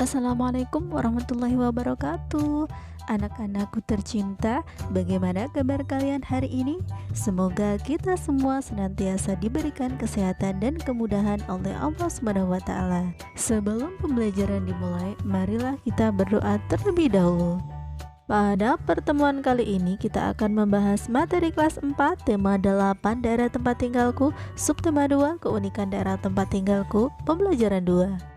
Assalamualaikum warahmatullahi wabarakatuh. Anak-anakku tercinta, bagaimana kabar kalian hari ini? Semoga kita semua senantiasa diberikan kesehatan dan kemudahan oleh Allah SWT. Sebelum pembelajaran dimulai, marilah kita berdoa terlebih dahulu. Pada pertemuan kali ini kita akan membahas materi kelas 4, tema 8 daerah tempat tinggalku, subtema 2 keunikan daerah tempat tinggalku, pembelajaran 2.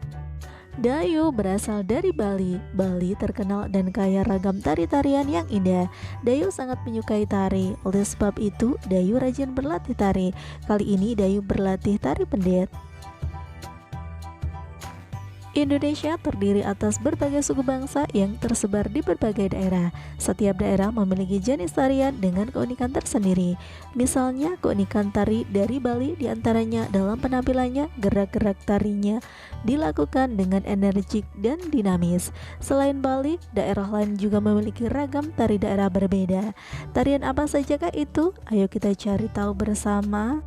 Dayu berasal dari Bali. Bali terkenal dan kaya ragam tari-tarian yang indah. Dayu sangat menyukai tari. Oleh sebab itu, Dayu rajin berlatih tari. Kali ini Dayu berlatih tari pendet. Indonesia terdiri atas berbagai suku bangsa yang tersebar di berbagai daerah. Setiap daerah memiliki jenis tarian dengan keunikan tersendiri. Misalnya, keunikan tari dari Bali diantaranya dalam penampilannya, gerak-gerak tarinya dilakukan dengan energik dan dinamis. Selain Bali, daerah lain juga memiliki ragam tari daerah berbeda. Tarian apa sajakah itu? Ayo kita cari tahu bersama.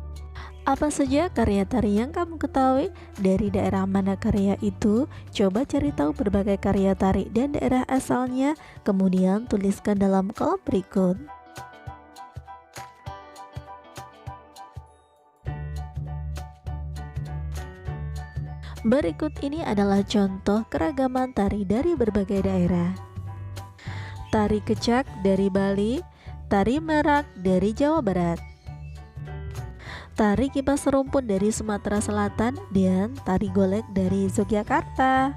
Apa saja karya tari yang kamu ketahui? Dari daerah mana karya itu? Coba cari tahu berbagai karya tari dan daerah asalnya, kemudian tuliskan dalam kolom berikut. Berikut ini adalah contoh keragaman tari dari berbagai daerah. Tari kecak dari Bali, tari merak dari Jawa Barat, tari kipas rumput dari Sumatera Selatan, dan tari golek dari Yogyakarta.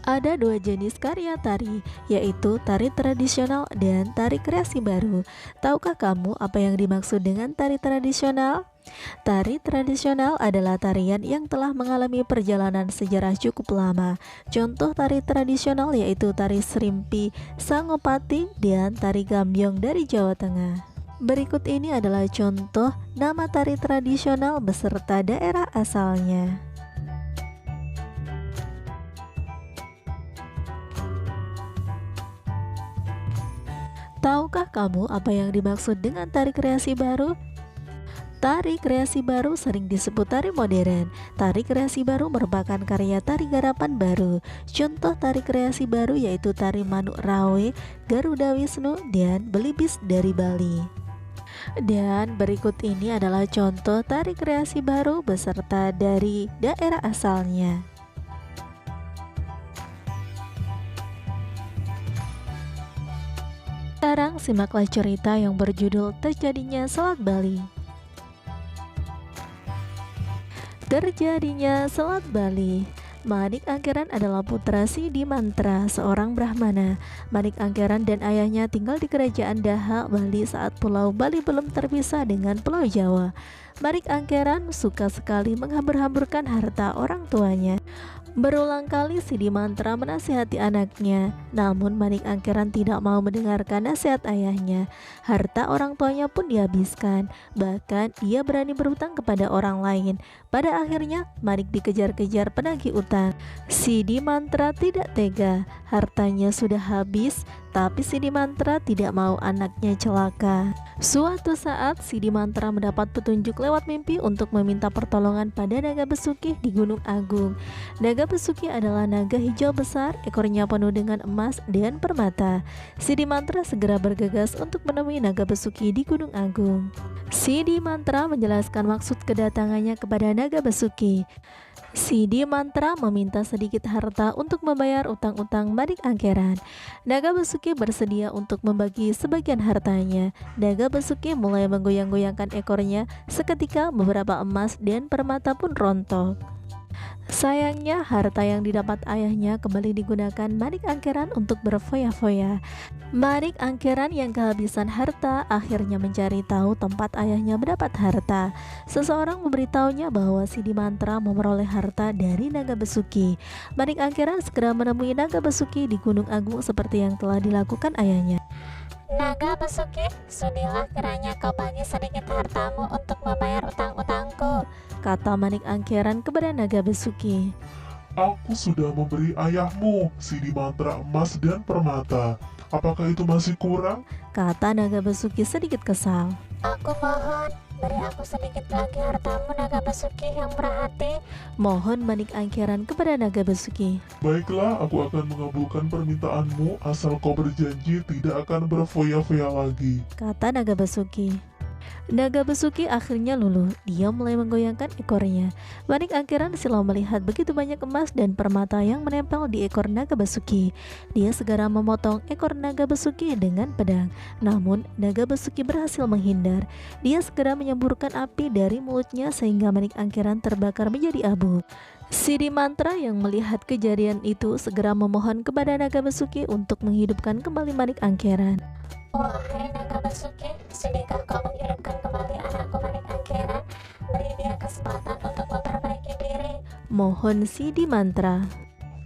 Ada dua jenis karya tari, yaitu tari tradisional dan tari kreasi baru. Tahukah kamu apa yang dimaksud dengan tari tradisional? Tari tradisional adalah tarian yang telah mengalami perjalanan sejarah cukup lama. Contoh tari tradisional yaitu tari Serimpi, Sangopati, dan tari Gambyong dari Jawa Tengah. Berikut ini adalah contoh nama tari tradisional beserta daerah asalnya. Tahukah kamu apa yang dimaksud dengan tari kreasi baru? Tari kreasi baru sering disebut tari modern. Tari kreasi baru merupakan karya tari garapan baru. Contoh tari kreasi baru yaitu tari Manuk Rawe, Garuda Wisnu, dan Belibis dari Bali. Dan berikut ini adalah contoh tari kreasi baru beserta dari daerah asalnya. Sekarang simaklah cerita yang berjudul Terjadinya Selat Bali. Terjadinya Selat Bali. Manik Angkeran adalah putra Sidi Mantra, seorang Brahmana. Manik Angkeran dan ayahnya tinggal di kerajaan Daha, Bali saat Pulau Bali belum terpisah dengan Pulau Jawa. Manik Angkeran suka sekali menghambur-hamburkan harta orang tuanya. Berulang kali Sidi Mantra menasihati anaknya, namun Manik Angkeran tidak mau mendengarkan nasihat ayahnya. Harta orang tuanya pun dihabiskan, bahkan ia berani berhutang kepada orang lain. Pada akhirnya Manik dikejar-kejar penagih utang. Sidi Mantra tidak tega, hartanya sudah habis, tapi Sidi Mantra tidak mau anaknya celaka. Suatu saat Sidi Mantra mendapat petunjuk lewat mimpi untuk meminta pertolongan pada naga Besuki di Gunung Agung. Naga Besuki adalah naga hijau besar, ekornya penuh dengan emas dan permata. Sidi Mantra segera bergegas untuk menemui naga Besuki di Gunung Agung. Sidi Mantra menjelaskan maksud kedatangannya kepada naga Besuki. Sidi Mantra meminta sedikit harta untuk membayar utang-utang Manik Angkeran. Naga Besuki bersedia untuk membagi sebagian hartanya. Naga Besuki mulai menggoyang-goyangkan ekornya, seketika beberapa emas dan permata pun rontok. Sayangnya harta yang didapat ayahnya kembali digunakan Manik Angkeran untuk berfoya-foya. Manik Angkeran yang kehabisan harta akhirnya mencari tahu tempat ayahnya mendapat harta. Seseorang memberitahunya bahwa Sidi Mantra memperoleh harta dari naga Besuki. Manik Angkeran segera menemui naga Besuki di Gunung Agung seperti yang telah dilakukan ayahnya. Naga Besuki, sudilah kiranya kau bagi sedikit hartamu untuk membayar utang-utangku, kata Manik Angkeran kepada naga Besuki. Aku sudah memberi ayahmu Sidi Mantra emas dan permata. Apakah itu masih kurang? Kata naga Besuki sedikit kesal. Aku mohon Beri aku sedikit lagi hartamu, Naga Basuki yang murah hati. Mohon Manik Angkeran kepada Naga Basuki. Baiklah, aku akan mengabulkan permintaanmu asal kau berjanji tidak akan berfoya-foya lagi. Kata Naga Basuki. Naga Basuki akhirnya luluh. Dia mulai menggoyangkan ekornya. Manik Angkeran silau melihat begitu banyak emas dan permata yang menempel di ekor Naga Basuki. Dia segera memotong ekor Naga Basuki dengan pedang. Namun Naga Basuki berhasil menghindar. Dia segera menyemburkan api dari mulutnya sehingga Manik Angkeran terbakar menjadi abu. Sidi Mantra yang melihat kejadian itu segera memohon kepada Naga Basuki untuk menghidupkan kembali Manik Angkeran. Wahai Naga Basuki, sudahkah kau menghidupkan kembali anakku Manik Angkeran? Beri dia kesempatan untuk memperbaiki diri. Mohon Sidi Mantra.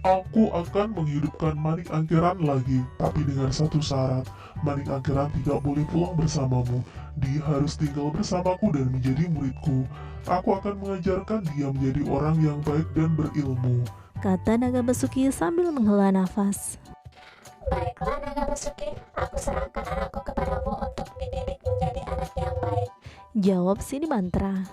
Aku akan menghidupkan Manik Angkeran lagi, tapi dengan satu syarat. Manik Angkeran tidak boleh pulang bersamamu. Dia harus tinggal bersamaku dan menjadi muridku. Aku akan mengajarkan dia menjadi orang yang baik dan berilmu. Kata Naga Basuki sambil menghela nafas. Baiklah Naga Basuki, aku serahkan anakku kepadamu untuk dididik menjadi anak yang baik. Jawab Sidi Mantra.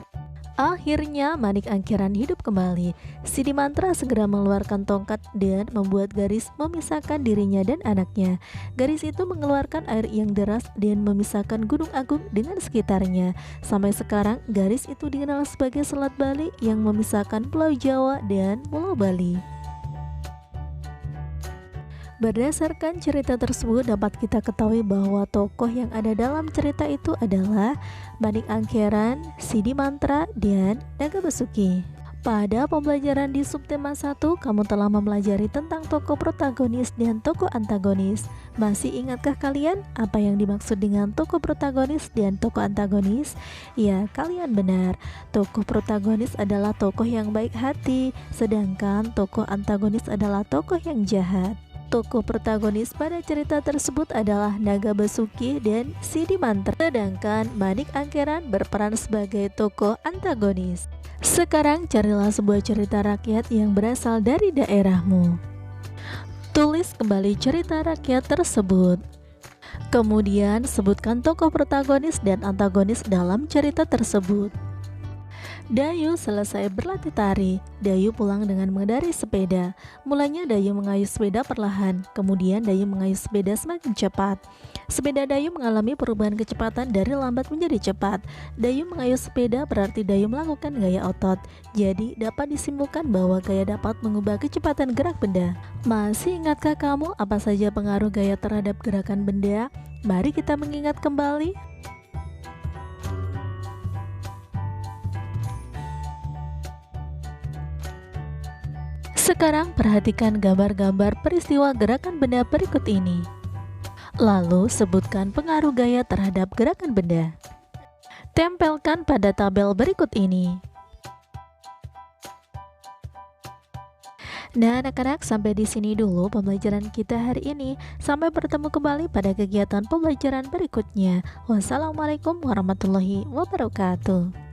Akhirnya Manik Angkeran hidup kembali. Sidi Mantra segera mengeluarkan tongkat dan membuat garis memisahkan dirinya dan anaknya. Garis itu mengeluarkan air yang deras dan memisahkan Gunung Agung dengan sekitarnya. Sampai sekarang garis itu dikenal sebagai Selat Bali yang memisahkan Pulau Jawa dan Pulau Bali. Berdasarkan cerita tersebut dapat kita ketahui bahwa tokoh yang ada dalam cerita itu adalah Manik Angkeran, Sidi Mantra, dan Naga Basuki. Pada pembelajaran di subtema 1, kamu telah mempelajari tentang tokoh protagonis dan tokoh antagonis. Masih ingatkah kalian apa yang dimaksud dengan tokoh protagonis dan tokoh antagonis? Ya, kalian benar. Tokoh protagonis adalah tokoh yang baik hati, sedangkan tokoh antagonis adalah tokoh yang jahat. Tokoh protagonis pada cerita tersebut adalah Naga Basuki dan Sidi Mantra, sedangkan Manik Angkeran berperan sebagai tokoh antagonis. Sekarang carilah sebuah cerita rakyat yang berasal dari daerahmu. Tulis kembali cerita rakyat tersebut. Kemudian sebutkan tokoh protagonis dan antagonis dalam cerita tersebut. Dayu selesai berlatih tari. Dayu pulang dengan mengendarai sepeda. Mulanya Dayu mengayuh sepeda perlahan, kemudian Dayu mengayuh sepeda semakin cepat. Sepeda Dayu mengalami perubahan kecepatan dari lambat menjadi cepat. Dayu mengayuh sepeda berarti Dayu melakukan gaya otot. Jadi dapat disimpulkan bahwa gaya dapat mengubah kecepatan gerak benda. Masih ingatkah kamu apa saja pengaruh gaya terhadap gerakan benda? Mari kita mengingat kembali. Sekarang perhatikan gambar-gambar peristiwa gerakan benda berikut ini. Lalu sebutkan pengaruh gaya terhadap gerakan benda. Tempelkan pada tabel berikut ini. Nah anak-anak, sampai di sini dulu pembelajaran kita hari ini. Sampai bertemu kembali pada kegiatan pembelajaran berikutnya. Wassalamualaikum warahmatullahi wabarakatuh.